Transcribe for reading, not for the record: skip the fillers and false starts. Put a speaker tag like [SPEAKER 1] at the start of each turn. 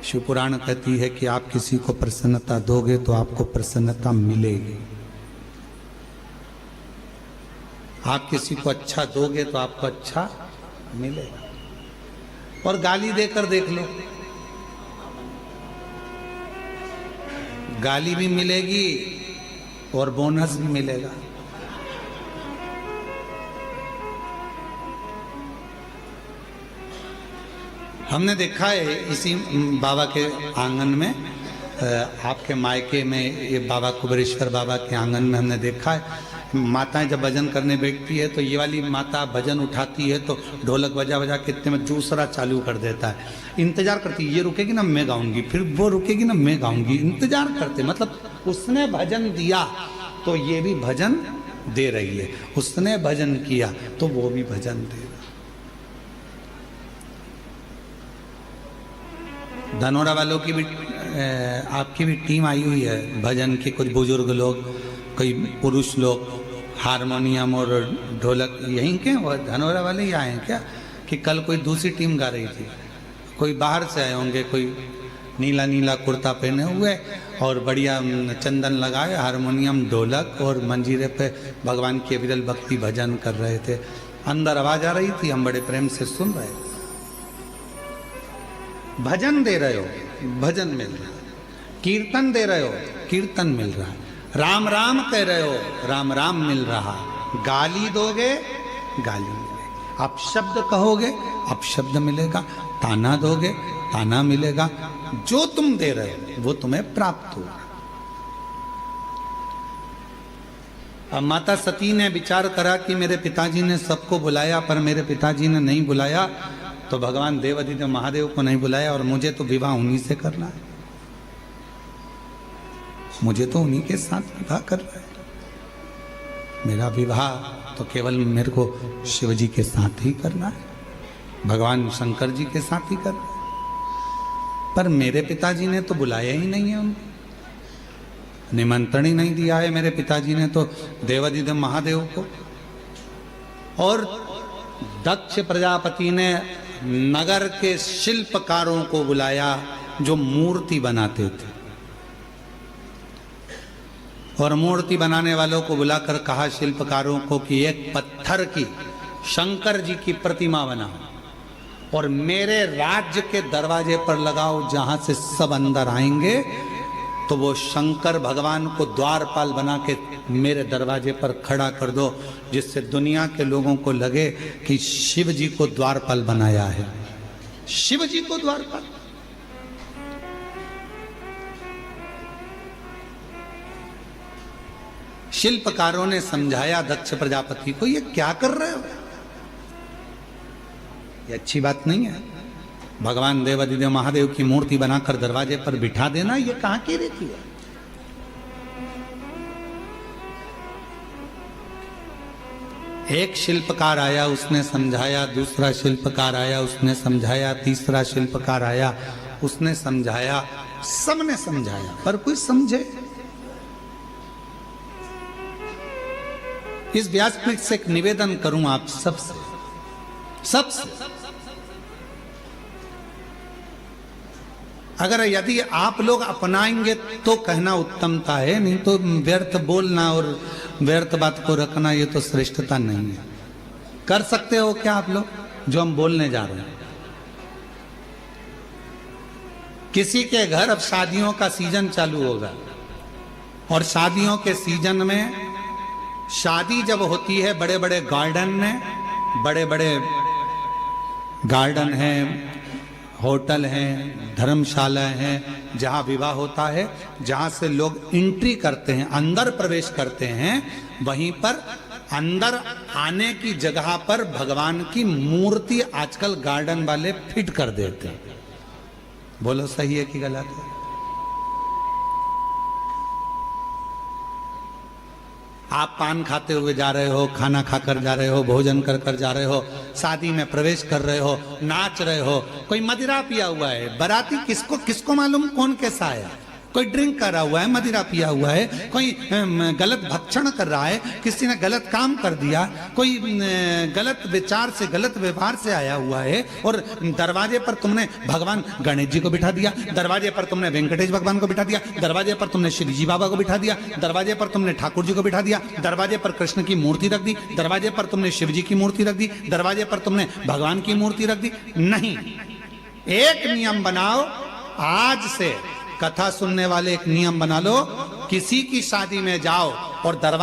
[SPEAKER 1] शिव पुराण कहती है कि आप किसी को प्रसन्नता दोगे तो आपको प्रसन्नता मिलेगी। आप किसी को अच्छा दोगे तो आपको अच्छा मिलेगा। और गाली देकर देख लो, गाली भी मिलेगी और बोनस भी मिलेगा। हमने देखा है इसी बाबा के आंगन में, आपके मायके में, ये बाबा कुबेरेश्वर बाबा के आंगन में हमने देखा है, माताएं जब भजन करने बैठती है तो ये वाली माता भजन उठाती है तो ढोलक बजा बजा के इतने में दूसरा चालू कर देता है। इंतजार करती है, ये रुकेगी ना मैं गाऊंगी, फिर वो रुकेगी ना मैं गाऊंगी। इंतजार करते, मतलब उसने भजन दिया तो ये भी भजन दे रही है, उसने भजन किया तो वो भी भजन दे रहा। धनोरा वालों की भी आपकी भी टीम आई हुई है भजन के, कुछ बुजुर्ग लोग, कोई पुरुष लोग, हारमोनियम और ढोलक यहीं के और धनोरा वाले ही आए हैं क्या? कि कल कोई दूसरी टीम गा रही थी, कोई बाहर से आए होंगे, कोई नीला नीला कुर्ता पहने हुए और बढ़िया चंदन लगाए, हारमोनियम ढोलक और मंजीरे पे भगवान की विरल भक्ति भजन कर रहे थे। अंदर आवाज आ रही थी, हम बड़े प्रेम से सुन रहे थे। भजन दे रहे हो, भजन मिल रहा है। कीर्तन दे रहे हो, कीर्तन मिल रहा है। राम राम कह रहे हो, राम राम मिल रहा। गाली दोगे, गाली मिलेगी। आप शब्द कहोगे, आप शब्द मिलेगा। ताना दोगे, ताना मिलेगा। जो तुम दे रहे हो वो तुम्हें प्राप्त होगा। अब माता सती ने विचार करा कि मेरे पिताजी ने सबको बुलाया पर मेरे पिताजी ने नहीं बुलाया, तो भगवान देवाधिदेव महादेव को नहीं बुलाया और मुझे तो विवाह उन्हीं से करना है, मुझे तो उन्हीं के साथ विवाह करना है। मेरा विवाह तो केवल मेरे को शिव जी के साथ ही करना है, भगवान शंकर जी के साथ ही करना है। पर मेरे पिताजी ने तो बुलाया ही नहीं है, उनको निमंत्रण ही नहीं दिया है मेरे पिताजी ने तो देवाधिदेव महादेव को। और दक्ष प्रजापति ने नगर के शिल्पकारों को बुलाया जो मूर्ति बनाते थे, और मूर्ति बनाने वालों को बुलाकर कहा शिल्पकारों को कि एक पत्थर की शंकर जी की प्रतिमा बनाओ और मेरे राज्य के दरवाजे पर लगाओ, जहां से सब अंदर आएंगे तो वो शंकर भगवान को द्वारपाल बना के मेरे दरवाजे पर खड़ा कर दो, जिससे दुनिया के लोगों को लगे कि शिव जी को द्वारपाल बनाया है। शिव जी को द्वारपाल। शिल्पकारों ने समझाया दक्ष प्रजापति को, ये क्या कर रहे हो, ये अच्छी बात नहीं है। भगवान देवाधिदेव महादेव की मूर्ति बनाकर दरवाजे पर बिठा देना, ये कहां की रीति है। एक शिल्पकार आया, उसने समझाया, दूसरा शिल्पकार आया, उसने समझाया, तीसरा शिल्पकार आया, उसने समझाया, सबने समझाया पर कोई समझे। इस व्यासपीठ से एक निवेदन करूं आप सबसे, अगर यदि आप लोग अपनाएंगे तो कहना उत्तमता है, नहीं तो व्यर्थ बोलना और व्यर्थ बात को रखना ये तो श्रेष्ठता नहीं है। कर सकते हो क्या आप लोग जो हम बोलने जा रहे हैं? किसी के घर अब शादियों का सीजन चालू होगा और शादियों के सीजन में शादी जब होती है बड़े बड़े गार्डन में, बड़े बड़े गार्डन हैं, होटल हैं, धर्मशाला हैं, जहां विवाह होता है, जहां से लोग एंट्री करते हैं, अंदर प्रवेश करते हैं, वहीं पर अंदर आने की जगह पर भगवान की मूर्ति आजकल गार्डन वाले फिट कर देते हैं। बोलो सही है कि गलत है? आप पान खाते हुए जा रहे हो, खाना खाकर जा रहे हो, भोजन कर कर जा रहे हो, शादी में प्रवेश कर रहे हो, नाच रहे हो, कोई मदिरा पिया हुआ है, बाराती किसको मालूम कौन कैसा आया, कोई ड्रिंक कर रहा हुआ है, मदिरा पिया हुआ है, कोई गलत भक्षण कर रहा है, किसी ने गलत काम कर दिया, कोई गलत विचार से गलत व्यवहार से आया हुआ है, और दरवाजे पर तुमने भगवान गणेश जी को बिठा दिया, दरवाजे पर तुमने वेंकटेश भगवान को बिठा दिया, दरवाजे पर तुमने श्री जी बाबा को बिठा दिया, दरवाजे पर तुमने ठाकुर जी को बिठा दिया, दरवाजे पर कृष्ण की मूर्ति रख दी, दरवाजे पर तुमने शिव जी की मूर्ति रख दी, दरवाजे पर तुमने भगवान की मूर्ति रख दी। नहीं, एक नियम बनाओ, आज से कथा सुनने वाले एक नियम बना लो, किसी की शादी में जाओ और दरवाजे